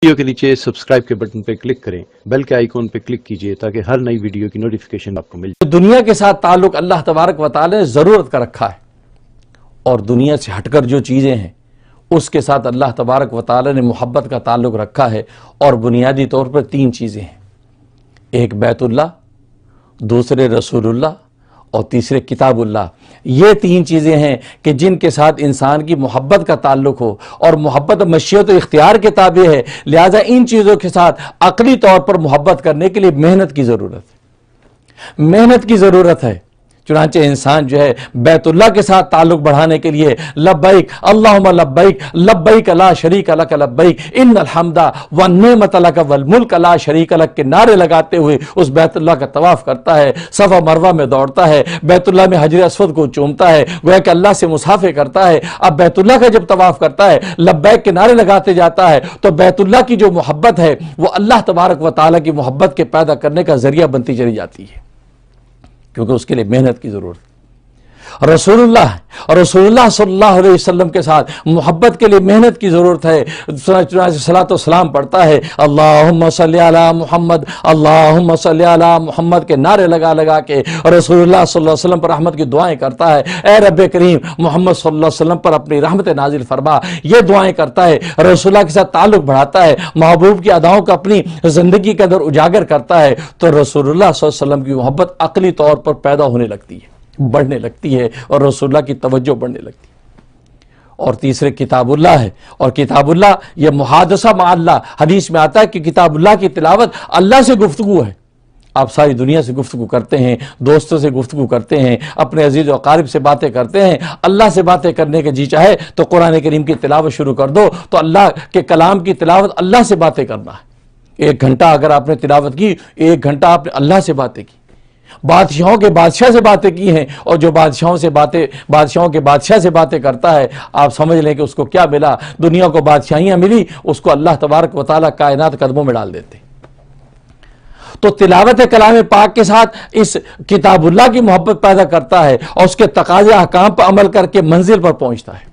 Video کے نیچے subscribe کے بٹن پہ کلک کریں، بیل کے آئیکن پہ کلک کیجئے تاکہ ہر نئی ویڈیو کی نوٹیفیکیشن آپ کو مل جائے۔ دنیا کے ساتھ تعلق اللہ تبارک و تعالی نے ضرورت کا رکھا ہے، اور دنیا سے ہٹ کر جو چیزیں ہیں اس کے ساتھ اللہ تبارک و تعالی نے محبت کا تعلق رکھا ہے، اور بنیادی طور پر 3 چیزیں ہیں، ایک بیت اللہ، دوسرے رسول اللہ، اور تیسرے کتاب اللہ۔ یہ 3 چیزیں ہیں کہ جن کے ساتھ انسان کی محبت کا تعلق ہو، اور محبت مشیت و اختیار کے تابع ہے، لہذا ان چیزوں کے ساتھ عقلی طور پر محبت کرنے کے لیے محنت کی ضرورت ہے، محنت کی ضرورت ہے۔ چنانچہ انسان جو ہے بیت اللہ کے ساتھ تعلق بڑھانے کے لیے لبیک اللہم لبیک لبیک لا شریک لک لبیک ان الحمد والنعمت لک والملک لا شریک لک کے نعرے لگاتے ہوئے اس بیت اللہ کا طواف کرتا ہے، صفا مروہ میں دوڑتا ہے، بیت اللہ میں حجر اسود کو چومتا ہے، گویا کہ اللہ سے مصافحہ کرتا ہے۔ اب بیت اللہ کا جب طواف کرتا ہے، لبیک کے نعرے لگاتے جاتا ہے، تو بیت اللہ کی جو محبت ہے وہ اللہ تبارک و تعالیٰ کی محبت کے پیدا کرنے کا ذریعہ بنتی چلی جاتی ہے، کیونکہ اس کے لیے محنت کی ضرورت ہے۔ رسول اللہ صلی اللہ علیہ وسلم کے ساتھ محبت کے لیے محنت کی ضرورت ہے۔ چنانچہ صلاۃ و سلام پڑھتا ہے، اللہم صلی علی محمد اللہم صلی علی محمد کے نعرے لگا لگا کے رسول اللہ صلی اللہ علیہ وسلم پر رحمت کی دعائیں کرتا ہے، اے رب کریم محمد صلی اللہ علیہ وسلم پر اپنی رحمت نازل فرما، یہ دعائیں کرتا ہے، رسول اللہ کے ساتھ تعلق بڑھاتا ہے، محبوب کی اداؤں کو اپنی زندگی کے اندر اجاگر کرتا ہے، تو رسول اللہ صلی اللہ علیہ وسلم کی محبت عقلی طور پر پیدا ہونے لگتی ہے، بڑھنے لگتی ہے، اور رسول اللہ کی توجہ بڑھنے لگتی ہے۔ اور تیسرے کتاب اللہ ہے، اور کتاب اللہ یہ محادثہ مع اللہ، حدیث میں آتا ہے کہ کتاب اللہ کی تلاوت اللہ سے گفتگو ہے۔ آپ ساری دنیا سے گفتگو کرتے ہیں، دوستوں سے گفتگو کرتے ہیں، اپنے عزیز و اقارب سے باتیں کرتے ہیں، اللہ سے باتیں کرنے کے جی چاہے تو قرآن کریم کی تلاوت شروع کر دو، تو اللہ کے کلام کی تلاوت اللہ سے باتیں کرنا ہے۔ 1 گھنٹہ اگر آپ نے تلاوت کی، 1 گھنٹہ آپ نے اللہ سے باتیں کی، بادشاہوں کے بادشاہ سے باتیں کی ہیں، اور جو بادشاہوں کے بادشاہ سے باتیں کرتا ہے، آپ سمجھ لیں کہ اس کو کیا ملا۔ دنیا کو بادشاہیاں ملی، اس کو اللہ تبارک و تعالیٰ کائنات قدموں میں ڈال دیتے۔ تو تلاوت کلام پاک کے ساتھ اس کتاب اللہ کی محبت پیدا کرتا ہے، اور اس کے تقاضے احکام پر عمل کر کے منزل پر پہنچتا ہے۔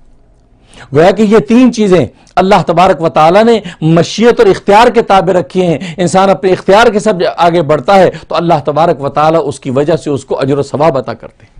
گویا کہ یہ 3 چیزیں اللہ تبارک و تعالیٰ نے مشیت اور اختیار کے تابع رکھی ہیں۔ انسان اپنے اختیار کے ساتھ آگے بڑھتا ہے تو اللہ تبارک و تعالیٰ اس کی وجہ سے اس کو اجر و ثواب عطا کرتے ہیں۔